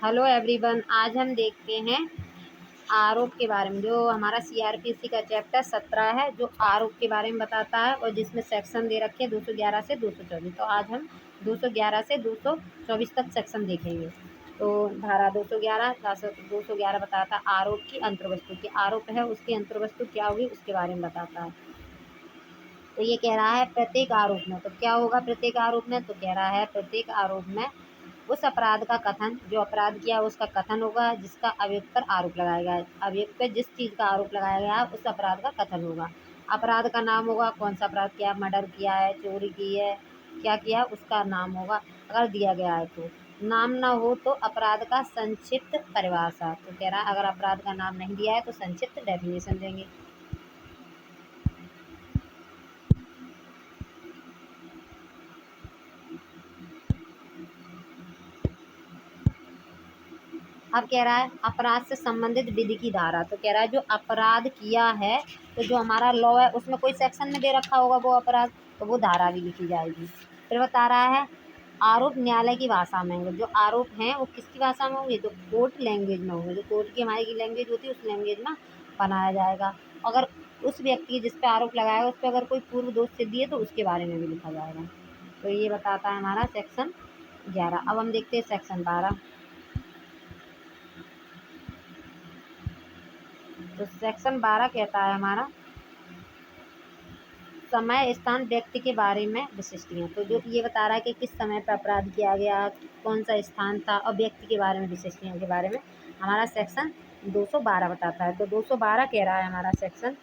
Hello everyone, आज हम देखते हैं आरोप के बारे में। जो हमारा सीआरपीसी का चैप्टर 17 है, जो आरोप के बारे में बताता है और जिसमें सेक्शन दे रखे हैं 211 से 224। तो आज हम 211 से 224 तक सेक्शन देखेंगे। तो धारा 211 बताता है आरोप की अंतर्वस्तु की। आरोप है उसकी अंतर्वस्तु क्या होगी उसके बारे में बताता है। तो ये कह रहा है प्रत्येक आरोप में, तो क्या होगा प्रत्येक आरोप में, तो कह रहा है प्रत्येक आरोप में उस अपराध का कथन, जो अपराध किया उसका कथन होगा जिसका अभियुक्त पर आरोप लगाया गया है। अभियुक्त पे जिस चीज़ का आरोप लगाया गया है उस अपराध का कथन होगा। अपराध का नाम होगा, कौन सा अपराध किया, मर्डर किया है, चोरी की है, क्या किया उसका नाम होगा अगर दिया गया है। तो नाम ना हो तो अपराध का संक्षिप्त परिभाषा। तो कह रहा है अगर अपराध का नाम नहीं दिया है तो संक्षिप्त डेफिनेशन देंगे। अब कह रहा है अपराध से संबंधित विधि की धारा। तो कह रहा है जो अपराध किया है, तो जो हमारा लॉ है उसमें कोई सेक्शन में दे रखा होगा वो अपराध, तो वो धारा भी लिखी जाएगी। फिर बता रहा है आरोप न्यायालय की भाषा में होंगे। जो आरोप हैं वो किसकी भाषा में होंगे, तो कोर्ट लैंग्वेज में होंगे। जो कोर्ट की हमारी लैंग्वेज होती है उस लैंग्वेज में बनाया जाएगा। अगर उस व्यक्ति जिस पे आरोप लगाएगा उस पर अगर कोई पूर्व दोष सिद्धि है तो उसके बारे में भी लिखा जाएगा। तो ये बताता है हमारा सेक्शन 11। अब हम देखते हैं सेक्शन 12। तो सेक्शन 12 कहता है हमारा समय स्थान व्यक्ति के बारे में विशिष्टियाँ। तो जो ये बता रहा है कि किस समय पर अपराध किया गया, कौन सा स्थान था, और व्यक्ति के बारे में विशिष्टियों के बारे में हमारा सेक्शन 212 बताता है। तो 212 कह रहा है हमारा सेक्शन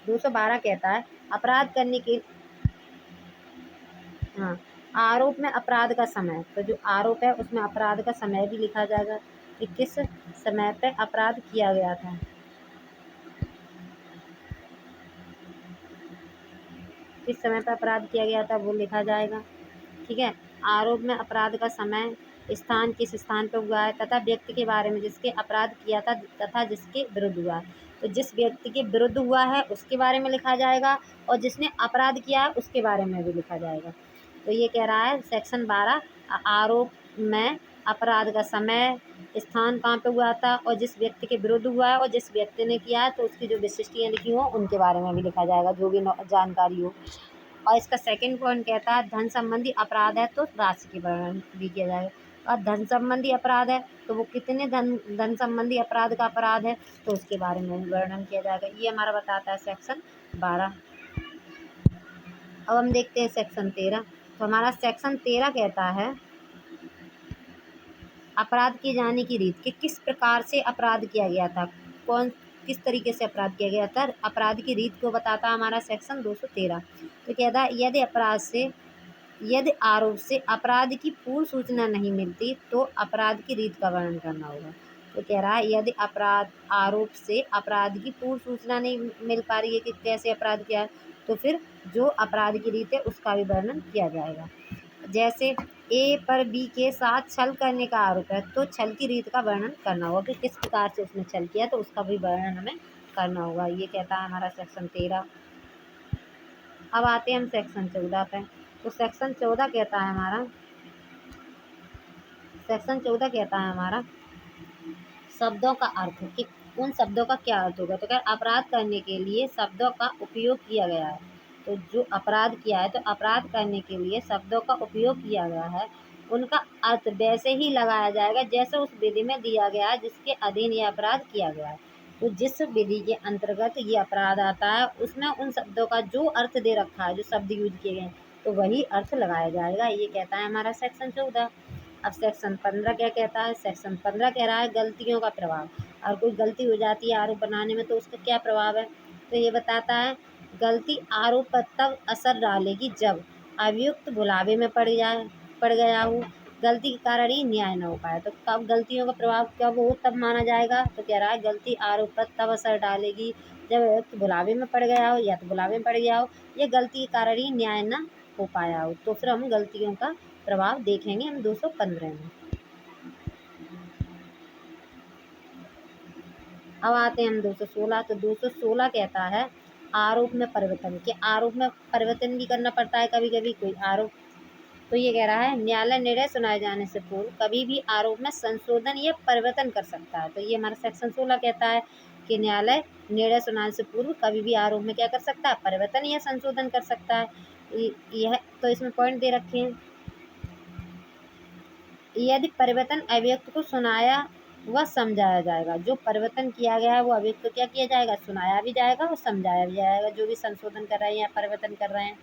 212 कहता है अपराध करने के, हाँ, आरोप में अपराध का समय। तो जो आरोप है उसमें अपराध का समय भी लिखा जाएगा कि किस समय पर अपराध किया गया था। किस समय पर अपराध किया गया था वो लिखा जाएगा। ठीक है। आरोप में अपराध का समय, स्थान किस स्थान पर हुआ है, तथा व्यक्ति के बारे में जिसके अपराध किया था तथा जिसके विरुद्ध हुआ है। तो जिस व्यक्ति के विरुद्ध हुआ है उसके बारे में लिखा जाएगा और जिसने अपराध किया है उसके बारे में भी लिखा जाएगा। तो ये कह रहा है सेक्शन 12 आरोप में अपराध का समय, स्थान कहाँ पे हुआ था और जिस व्यक्ति के विरुद्ध हुआ है और जिस व्यक्ति ने किया है तो उसकी जो विशिष्टियाँ लिखी हों उनके बारे में भी लिखा जाएगा, जो भी जानकारी हो। और इसका सेकंड पॉइंट कहता है धन संबंधी अपराध है तो राशि के वर्णन भी किया जाएगा। और धन संबंधी अपराध है तो वो कितने धन संबंधी अपराध का अपराध है तो उसके बारे में वर्णन किया जाएगा। ये हमारा बताता है सेक्शन 12। अब हम देखते हैं सेक्शन 13। तो हमारा सेक्शन 13 कहता है अपराध किए जाने की रीत, कि किस प्रकार से अपराध किया गया था, कौन किस तरीके से अपराध किया गया था, अपराध की रीत को बताता है हमारा सेक्शन 213। तो कहता है यदि आरोप से अपराध की पूर्व सूचना नहीं मिलती तो अपराध की रीत का वर्णन करना होगा। तो कह रहा है यदि आरोप से अपराध की पूर्व सूचना नहीं मिल पा रही है कि कैसे अपराध किया है, तो फिर जो अपराध की रीत है उसका भी वर्णन किया जाएगा। जैसे ए पर बी के साथ छल करने का आरोप है तो छल की रीत का वर्णन करना होगा कि किस प्रकार से उसने छल किया, तो उसका भी वर्णन हमें करना होगा। ये कहता है हमारा सेक्शन 13। अब आते हैं हम सेक्शन 14 पे। तो सेक्शन 14 कहता है हमारा शब्दों का अर्थ, कि उन शब्दों का क्या अर्थ होगा। तो क्या अपराध करने के लिए शब्दों का उपयोग किया गया है। तो जो अपराध किया है तो अपराध करने के लिए शब्दों का उपयोग किया गया है, उनका अर्थ वैसे ही लगाया जाएगा जैसे उस विधि में दिया गया है जिसके अधीन ये अपराध किया गया है। तो जिस विधि के अंतर्गत ये अपराध आता है उसमें उन शब्दों का जो अर्थ दे रखा है, जो शब्द यूज किए गए हैं, तो वही अर्थ लगाया जाएगा। ये कहता है हमारा सेक्शन 14। अब सेक्शन 15 क्या कहता है। सेक्शन 15 कह रहा है गलतियों का प्रभाव। और कोई गलती हो जाती है आरोप बनाने में तो उसका क्या प्रभाव है। तो ये बताता है गलती आरोप पर तब असर डालेगी जब अभियुक्त भुलावे में पड़ गया हो, गलती के कारण ही न्याय न हो पाए। तो कब गलतियों का प्रभाव कब हो तब माना जाएगा। तो कह रहा है गलती आरोप पर तब असर डालेगी जब अभियुक्त भुलावे में पड़ गया हो या तो भुलावे में पड़ गया हो या गलती के कारण ही न्याय न हो पाया हो। तो फिर हम गलतियों का प्रभाव देखेंगे हम 215 में। अब आते हैं हम 216। तो 216 कहता है आरोप में परिवर्तन, कि आरोप में परिवर्तन भी करना पड़ता है कभी कभी। कोई आरोप तो ये कह रहा है न्यायालय निर्णय सुनाए जाने से पूर्व कभी भी आरोप में संशोधन या परिवर्तन कर सकता है। तो ये हमारा सेक्शन 16 कहता है कि न्यायालय निर्णय सुनाने से पूर्व कभी भी आरोप में क्या कर सकता है, परिवर्तन या संशोधन कर सकता है। यह तो इसमें पॉइंट दे रखे हैं। यदि परिवर्तन अभियुक्त को सुनाया व समझाया जाएगा, जो परिवर्तन किया गया है वो अभियुक्त को क्या किया जाएगा, सुनाया भी जाएगा और समझाया भी जाएगा, जो भी संशोधन कर रहे हैं या परिवर्तन कर रहे हैं।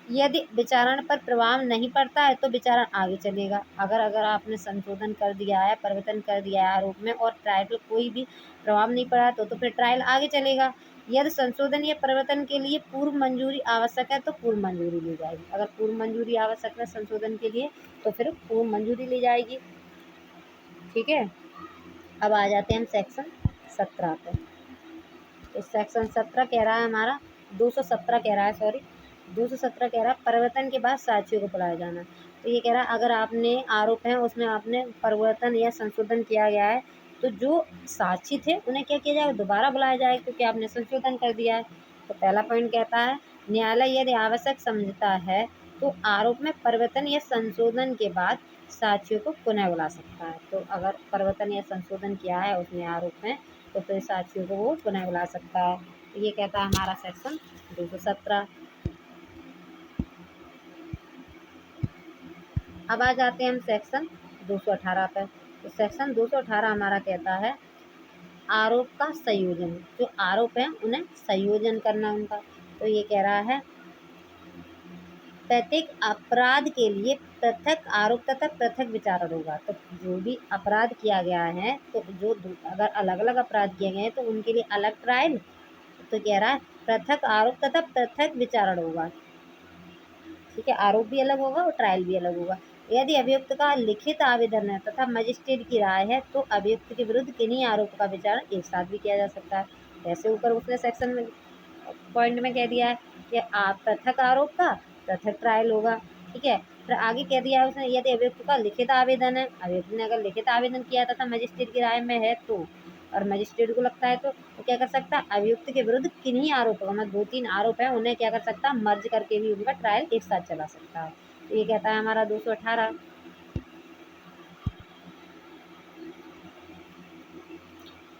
यदि विचारण पर प्रभाव नहीं पड़ता है तो विचारण आगे चलेगा। अगर आपने संशोधन कर दिया है, परिवर्तन कर दिया है आरोप में और ट्रायल पर कोई भी प्रभाव नहीं पड़ा तो फिर ट्रायल आगे चलेगा। यदि संशोधन या परिवर्तन के लिए पूर्व मंजूरी आवश्यक है तो पूर्व मंजूरी ली जाएगी। अगर पूर्व मंजूरी आवश्यक है संशोधन के लिए तो फिर पूर्व मंजूरी ली जाएगी। ठीक है, अब आ जाते हैं हम सेक्शन 17 पे। तो सेक्शन 17 कह रहा है हमारा 217 कह रहा है, सॉरी 217 कह रहा है परिवर्तन के बाद साक्षियों को बुलाया जाना। तो ये कह रहा है अगर आपने आरोप है उसमें आपने परिवर्तन या संशोधन किया गया है तो जो साक्षी थे उन्हें क्या किया जाएगा, दोबारा बुलाया जाएगा क्योंकि आपने संशोधन कर दिया है। तो पहला पॉइंट कहता है न्यायालय यदि आवश्यक समझता है तो आरोप में परिवर्तन या संशोधन के बाद साक्षियों को पुनः बुला सकता है। तो अगर परिवर्तन या संशोधन किया है उसने आरोप में तो फिर साक्षियों को वो पुनः बुला सकता है। तो ये कहता है हमारा सेक्शन 217। अब आ जाते हैं हम सेक्शन 218 पर। तो सेक्शन 218 हमारा कहता है आरोप का संयोजन, जो आरोप है उन्हें संयोजन करना उनका। तो ये कह रहा है प्रत्येक अपराध के लिए पृथक आरोप तथा पृथक विचारण होगा। तो जो भी अपराध किया गया है तो जो अगर अलग अलग अपराध किए गए हैं तो उनके लिए अलग ट्रायल, तो कह रहा है पृथक आरोप तथा पृथक विचारण होगा। ठीक है, आरोप भी अलग होगा और ट्रायल भी अलग होगा। यदि अभियुक्त का लिखित आवेदन है तथा मजिस्ट्रेट की राय है तो अभियुक्त के विरुद्ध किन्हीं आरोप का विचारण एक साथ भी किया जा सकता है। जैसे ऊपर उसने सेक्शन में पॉइंट में कह दिया है कि आप पृथक आरोप का पृथक ट्रायल होगा। ठीक है, फिर आगे कह दिया है उसने यदि अभियुक्त का लिखित आवेदन है, अभियुक्त ने अगर लिखित आवेदन किया तथा मजिस्ट्रेट की राय में है तो, और मजिस्ट्रेट को लगता है तो क्या कर सकता है, अभियुक्त के विरुद्ध किन्हीं आरोपों का, मतलब 2-3 आरोप है उन्हें क्या कर सकता है, मर्ज करके भी उनका ट्रायल एक साथ चला सकता है। तो ये कहता है हमारा 218।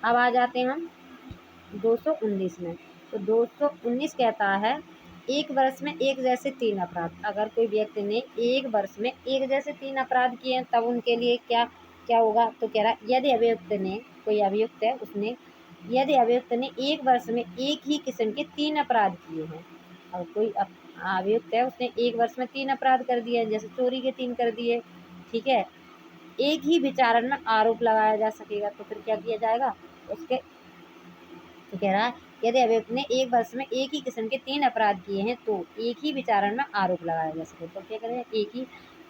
अब आ जाते हैं हम 219 में। तो 219 कहता है एक वर्ष में एक जैसे 3 अपराध। अगर कोई व्यक्ति ने एक वर्ष में एक जैसे 3 अपराध किए हैं तब उनके लिए क्या क्या होगा। तो कह रहा है यदि अभियुक्त ने, कोई अभियुक्त है उसने, यदि अभियुक्त ने एक वर्ष में एक ही किस्म के 3 अपराध किए हैं, और कोई अभियुक्त है उसने एक वर्ष में 3 अपराध कर दिए, जैसे चोरी के 3 कर दिए, ठीक है, एक ही विचारण में आरोप लगाया जा सकेगा तो फिर क्या किया जाएगा उसके। तो कह रहा है यदि अभियुक्त ने एक वर्ष में एक ही किस्म के 3 अपराध किए हैं तो एक ही विचारण में आरोप लगाया जा सके। तो क्या करें,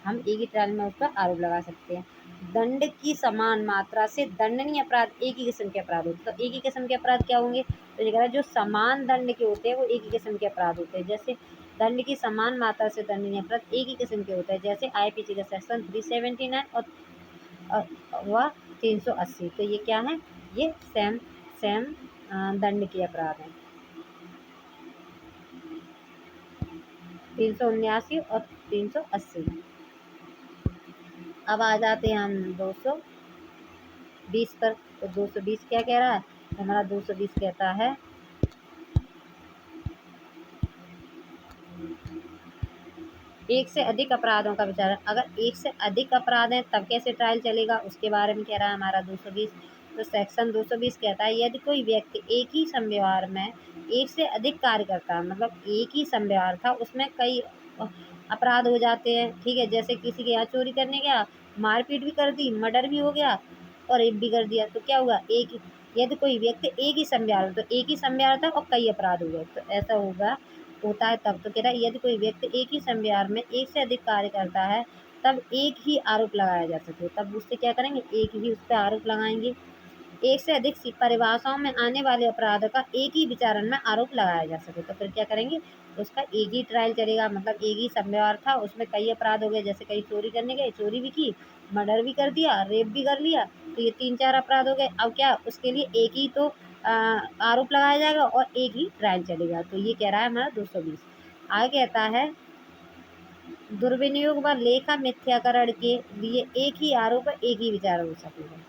हम एक ही ट्रायल में उस पर आरोप लगा सकते हैं। दंड की समान मात्रा से दंडनीय अपराध एक ही किस्म के अपराध होते हैं। तो एक ही किस्म के अपराध क्या होंगे, तो ये कह रहा है जो समान दंड के होते हैं वो एक ही किस्म के अपराध होते हैं। जैसे दंड की समान मात्रा से दंडनीय अपराध एक ही किस्म के होते हैं, जैसे IPC का सेक्शन 379 और वह 380। तो ये क्या है, ये सेम सेम दंड के अपराध हैं, 379 और 380। अब आ जाते हैं हम 220 पर। तो 220 क्या कह रहा है, हमारा 220 कहता है एक से अधिक अपराधों का विचारण। अगर एक से अधिक अपराध हैं तब कैसे ट्रायल चलेगा उसके बारे में कह रहा है हमारा 220। तो सेक्शन 220 कहता है यदि कोई व्यक्ति एक ही संव्यवहार में एक से अधिक कार्य करता है, मतलब एक ही संव्यवहार था उसमें कई अपराध हो जाते हैं। ठीक है, जैसे किसी के यहाँ चोरी करने गया, मारपीट भी कर दी, मर्डर भी हो गया और रेप भी कर दिया, तो क्या हुआ, एक यदि कोई व्यक्ति एक ही संव्यवहार, तो एक ही संव्यवहार था और कई अपराध हो गए तो ऐसा होता है तब। तो कह रहा है यदि कोई व्यक्ति एक ही संव्यवहार में एक से अधिक कार्य करता है तब एक ही आरोप लगाया जा सके, तब उससे क्या करेंगे, एक ही उस पर आरोप लगाएंगे। एक से अधिक परिभाषाओं में आने वाले अपराध का एक ही विचारण में आरोप लगाया जा सके तो फिर क्या करेंगे, उसका एक ही ट्रायल चलेगा। मतलब एक ही संव्यवहार था उसमें कई अपराध हो गए, जैसे कहीं चोरी करने गए, चोरी भी की, मर्डर भी कर दिया, रेप भी कर लिया, तो ये 3-4 अपराध हो गए। अब क्या उसके लिए एक ही तो आरोप लगाया जाएगा और एक ही ट्रायल चलेगा। तो ये कह रहा है हमारा 220। आगे कहता है दुर्विनियोग व लेखा मिथ्याकरण के लिए एक ही आरोप एक ही विचार हो सकेगा।